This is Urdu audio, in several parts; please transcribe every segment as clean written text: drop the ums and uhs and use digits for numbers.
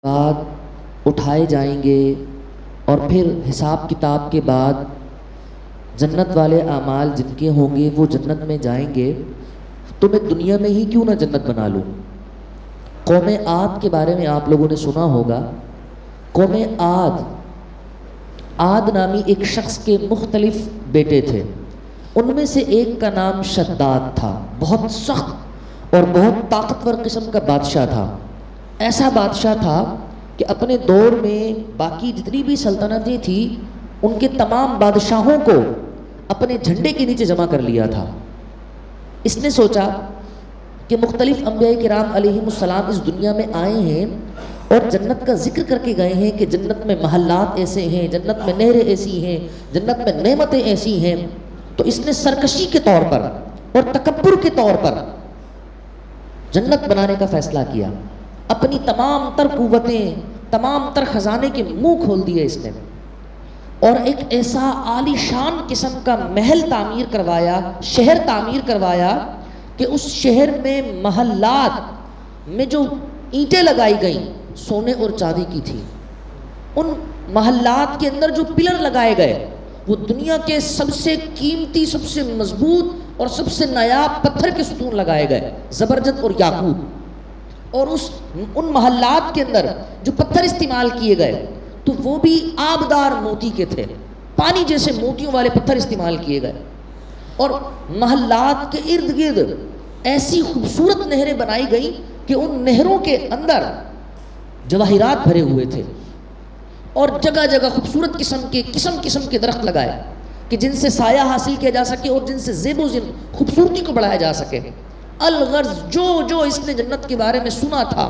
بعد اٹھائے جائیں گے اور پھر حساب کتاب کے بعد جنت والے اعمال جن کے ہوں گے وہ جنت میں جائیں گے، تو میں دنیا میں ہی کیوں نہ جنت بنا لوں۔ قوم عاد کے بارے میں آپ لوگوں نے سنا ہوگا۔ قوم عاد نامی ایک شخص کے مختلف بیٹے تھے، ان میں سے ایک کا نام شداد تھا، بہت سخت اور بہت طاقتور قسم کا بادشاہ تھا۔ ایسا بادشاہ تھا کہ اپنے دور میں باقی جتنی بھی سلطنتیں تھیں ان کے تمام بادشاہوں کو اپنے جھنڈے کے نیچے جمع کر لیا تھا۔ اس نے سوچا کہ مختلف انبیاء کرام علیہم السلام اس دنیا میں آئے ہیں اور جنت کا ذکر کر کے گئے ہیں کہ جنت میں محلات ایسے ہیں، جنت میں نہریں ایسی ہیں، جنت میں نعمتیں ایسی ہیں، تو اس نے سرکشی کے طور پر اور تکبر کے طور پر جنت بنانے کا فیصلہ کیا۔ اپنی تمام تر قوتیں، تمام تر خزانے کے منہ کھول دیے اس نے، اور ایک ایسا عالی شان قسم کا محل تعمیر کروایا، شہر تعمیر کروایا کہ اس شہر میں محلات میں جو اینٹیں لگائی گئیں سونے اور چاندی کی تھی۔ ان محلات کے اندر جو پلر لگائے گئے وہ دنیا کے سب سے قیمتی، سب سے مضبوط اور سب سے نایاب پتھر کے ستون لگائے گئے، زبرجد اور یاقوت۔ اور ان محلات کے اندر جو پتھر استعمال کیے گئے تو وہ بھی آبدار موتی کے تھے، پانی جیسے موتیوں والے پتھر استعمال کیے گئے۔ اور محلات کے ارد گرد ایسی خوبصورت نہریں بنائی گئی کہ ان نہروں کے اندر جواہرات بھرے ہوئے تھے، اور جگہ جگہ خوبصورت قسم کے درخت لگائے کہ جن سے سایہ حاصل کیا جا سکے اور جن سے زیب و خوبصورتی کو بڑھایا جا سکے۔ الغرض جو اس نے جنت کے بارے میں سنا تھا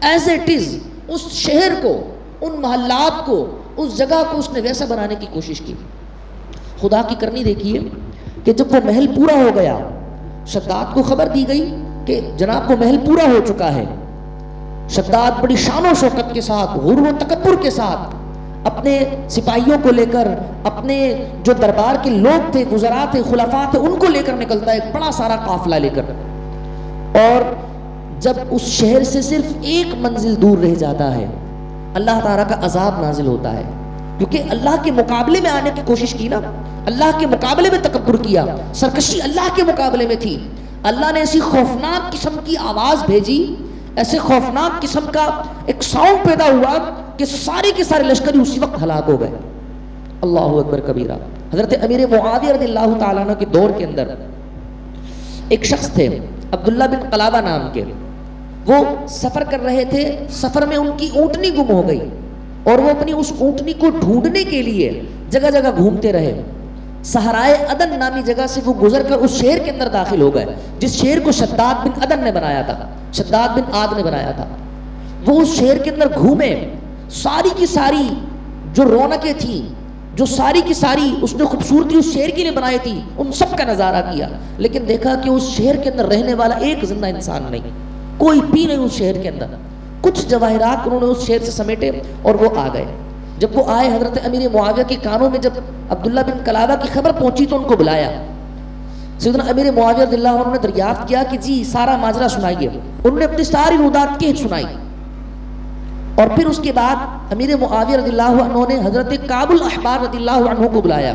ایز اٹ از، اس شہر کو، ان محلات کو، اس جگہ کو اس نے ویسا بنانے کی کوشش کی۔ خدا کی کرنی دیکھیے کہ جب وہ محل پورا ہو گیا، شداد کو خبر دی گئی کہ جناب وہ محل پورا ہو چکا ہے۔ شداد بڑی شان و شوکت کے ساتھ، غرور و تکبر کے ساتھ اپنے سپاہیوں کو لے کر، اپنے جو دربار کے لوگ تھے، وزراء تھے، خلفاء تھے، ان کو لے کر نکلتا ہے، ایک بڑا سارا قافلہ لے کر۔ اور جب اس شہر سے صرف ایک منزل دور رہ جاتا ہے، اللہ تعالیٰ کا عذاب نازل ہوتا ہے، کیونکہ اللہ کے مقابلے میں آنے کی کوشش کی نا، اللہ کے مقابلے میں تکبر کیا، سرکشی اللہ کے مقابلے میں تھی۔ اللہ نے ایسی خوفناک قسم کی آواز بھیجی، ایسے خوفناک قسم کا ایک ساؤنڈ پیدا ہوا کہ سارے کے سارے لشکری اسی وقت ہلاک ہو گئے۔ اللہ اکبر کبیرہ۔ حضرت امیر معاویہ رضی اللہ تعالیٰ عنہ کے دور کے اندر ایک شخص تھے عبداللہ بن قلابہ نام کے، وہ سفر کر رہے تھے، سفر میں ان کی اونٹنی گم ہو گئی اور وہ اپنی اس اونٹنی کو ڈھونڈنے کے لیے جگہ جگہ گھومتے رہے۔ صحرائے عدن نامی جگہ سے وہ گزر کر اس شہر کے اندر داخل ہو گئے جس شہر کو شداد بن عدن نے بنایا تھا، شداد بن عاد نے بنایا تھا۔ وہ اس شہر کے اندر گھومے، ساری کی ساری جو رونقیں تھیں، جو ساری کی ساری اس نے خوبصورتی اس شہر کے لیے بنائی تھی، ان سب کا نظارہ کیا، لیکن دیکھا کہ اس شہر کے اندر رہنے والا ایک زندہ انسان نہیں، کوئی بھی نہیں اس شہر کے اندر۔ کچھ جواہرات انہوں نے اس شہر سے سمیٹے اور وہ آ گئے۔ جب وہ آئے، حضرت امیر معاویہ کے کانوں میں جب عبداللہ بن قلابہ کی خبر پہنچی تو ان کو بلایا۔ سیدنا امیر معاویہ رضی اللہ عنہ نے دریافت کیا کہ جی سارا ماجرا سنائیے۔ انہوں نے اپنی ساری روایات کہہ سنائی، اور پھر اس کے بعد امیر معاویہ رضی اللہ عنہ نے حضرت کعب الاحبار رضی اللہ عنہ کو بلایا۔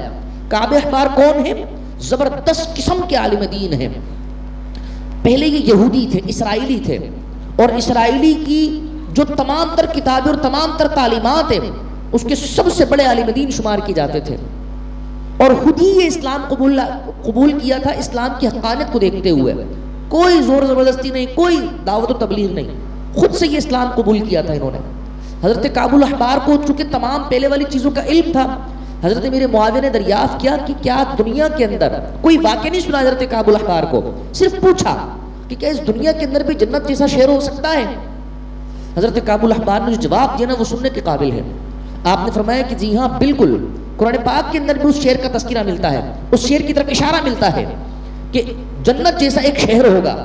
کعب احبار کون ہیں؟ زبردست قسم کے عالم دین ہیں۔ پہلے یہ یہودی تھے، اسرائیلی تھے، اور اسرائیلی کی جو تمام تر کتابیں اور تمام تر تعلیمات ہیں اس کے سب سے بڑے عالم دین شمار کیے جاتے تھے، اور خود ہی یہ اسلام قبول کیا تھا اسلام کی حقانیت کو دیکھتے ہوئے۔ کوئی زور زبردستی نہیں، کوئی دعوت و تبلیغ نہیں، خود سے یہ اسلام قبول کیا تھا انہوں نے۔ حضرت کعب الاحبار کو چونکہ تمام پہلے والی چیزوں کا علم تھا، حضرت امیر معاویہ نے دریافت کیا کہ کیا دنیا کے اندر کوئی واقعہ نہیں سنا حضرت کعب الاحبار کو، صرف پوچھا کہ کیا اس دنیا کے اندر بھی جنت جیسا شہر ہو سکتا ہے؟ حضرت کعب الاحبار نے جو جواب دیا نا وہ سننے کے قابل ہے۔ آپ نے فرمایا کہ جی ہاں بالکل، قرآن پاک کے اندر بھی اس شہر کا تذکرہ ملتا ہے، اس شہر کی طرف اشارہ ملتا ہے کہ جنت جیسا ایک شہر ہوگا،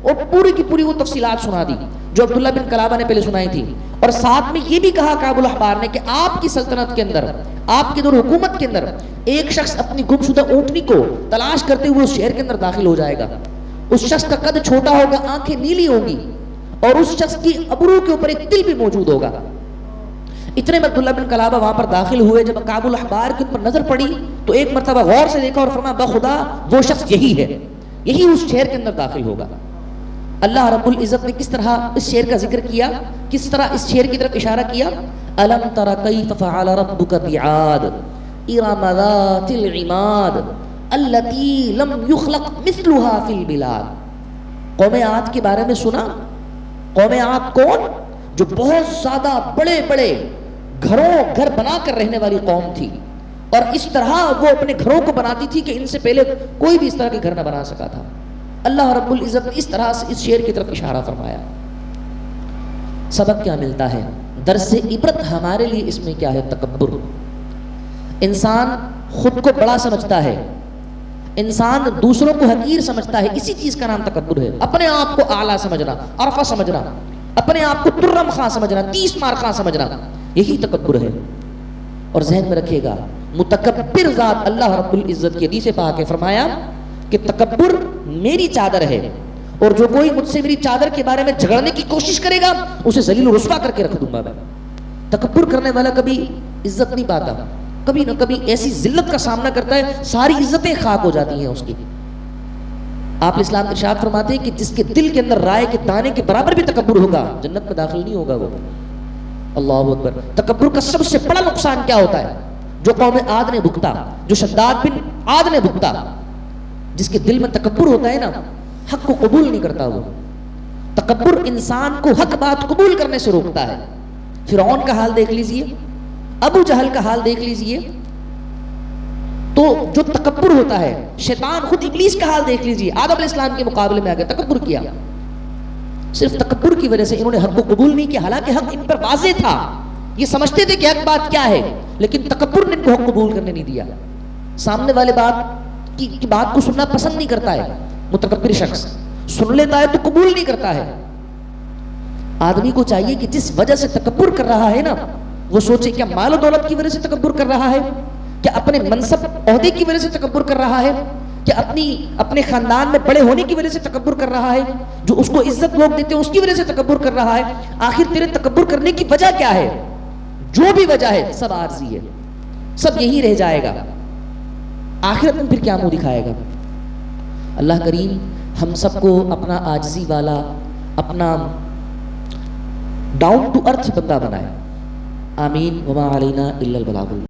اور پوری کی پوری وہ تفصیلات سنا دی جو عبداللہ بن قلابہ نے پہلے سنائی تھی، اور ساتھ میں یہ بھی کہا کعب الاحبار نے کہ آپ کی سلطنت کے اندر، آپ کے دور حکومت کے اندر ایک شخص اپنی گمشدہ اونٹنی کو تلاش کرتے ہوئے اس شہر کے اندر داخل ہو جائے گا۔ اس شخص کا قد چھوٹا ہوگا، آنکھیں نیلی ہوں گی، اور اس شخص کی ابرو کے اوپر ایک تل بھی موجود ہوگا. اتنے میں عبداللہ بن کلابہ وہاں پر داخل ہوئے. جب کعب الاحبار کے اوپر نظر پڑی تو ایک مرتبہ غور سے دیکھا اور فرمایا بخدا وہ شخص یہی ہے, یہی اس شہر کے اندر داخل ہوگا. اللہ رب العزت نے کس طرح اس شہر کا ذکر کیا, کس طرح اس شہر کی طرف اشارہ کیا. الم تر کیف فعل ربک بعاد ارم ذات العماد التي لم يخلق مثلها في البلاد. قوم عاد کے بارے میں سنا؟ قوم عاد کون؟ جو بہت زیادہ بڑے بڑے گھر بنا کر رہنے والی قوم تھی, اور اس طرح وہ اپنے گھروں کو بناتی تھی کہ ان سے پہلے کوئی بھی اس طرح کے گھر نہ بنا سکا تھا. اللہ رب العزت نے اس طرح سے اس شعر کی طرف اشارہ فرمایا. سبق کیا ملتا ہے؟ درس عبرت ہمارے لیے اس میں کیا ہے؟ تکبر. انسان خود کو بڑا سمجھتا ہے, انسان دوسروں کو حقیر سمجھتا ہے. اسی چیز کا نام تکبر ہے. اپنے آپ کو اعلیٰ سمجھنا, عرفہ سمجھنا, اپنے آپ کو ترم خاں سمجھنا, 30 مار خاں سمجھنا, یہی تکبر ہے. اور ذہن میں رکھیے گا متکبر ذات اللہ رب العزت کی حدیث پاک ہے, فرمایا کہ تکبر میری چادر ہے, اور جو کوئی مجھ سے میری چادر کے بارے میں جھگڑنے کی کوشش کرے گا اسے ذلیل و رسوا کر کے رکھ دوں گا میں. تکبر کرنے والا کبھی عزت نہیں پاتا, کبھی نہ کبھی ایسی ذلت کا سامنا کرتا ہے ساری عزتیں خاک ہو جاتی ہیں اس کی. آپ اسلام ارشاد فرماتے ہیں کہ جس کے دل کے اندر رائے کے دانے کے برابر بھی تکبر ہوگا جنت میں داخل نہیں ہوگا وہ. اللہ اکبر. تکبر کا سب سے بڑا نقصان کیا ہوتا ہے؟ جو قوم عاد نے بھگتا, جو شداد بن عاد نے بھگتا. جس کے دل میں تکبر ہوتا ہے نا, حق کو قبول نہیں کرتا. وہ تکبر انسان کو حق بات قبول کرنے سے روکتا ہے. فرعون کا حال دیکھ لیجئے, ابو جہل کا حال دیکھ لیجئے. تو جو تکبر ہوتا ہے, شیطان خود ابلیس کا حال دیکھ لیجئے, آدم علیہ السلام کے مقابلے میں آ کے تکبر کیا. صرف تکبر کی وجہ سے انہوں نے حق کو قبول نہیں کیا, حالانکہ حق ان پر واضح تھا, یہ سمجھتے تھے کہ حق بات کیا ہے, لیکن تکبر نے ان کو حق قبول کرنے نہیں دیا. سامنے والے کی بات کو سننا پسند نہیں کرتا ہے. متکبر شخص سن لیتا ہے تو قبول نہیں کرتا ہے. آدمی کو چاہیے کہ جس وجہ سے تکبر کر رہا ہے نا, وہ سوچے کیا مال و دولت کی وجہ سے تکبر کر رہا ہے, کیا اپنے منصب عہدے کی وجہ سے تکبر کر رہا ہے, کیا اپنے خاندان میں بڑے ہونے کی وجہ سے تکبر کر رہا ہے, جو اس کو عزت لوگ دیتے ہیں اس کی وجہ سے تکبر کر رہا ہے. آخر تیرے تکبر کرنے کی وجہ کیا ہے؟ جو بھی وجہ ہے سب عارضی ہے, سب یہی رہ جائے گا. آخرت میں پھر کیا منہ دکھائے گا؟ اللہ کریم ہم سب کو اپنا عاجزی والا, اپنا ڈاؤن ٹو ارتھ بندہ بنائے. آمین. وما علینا الا البلاغ.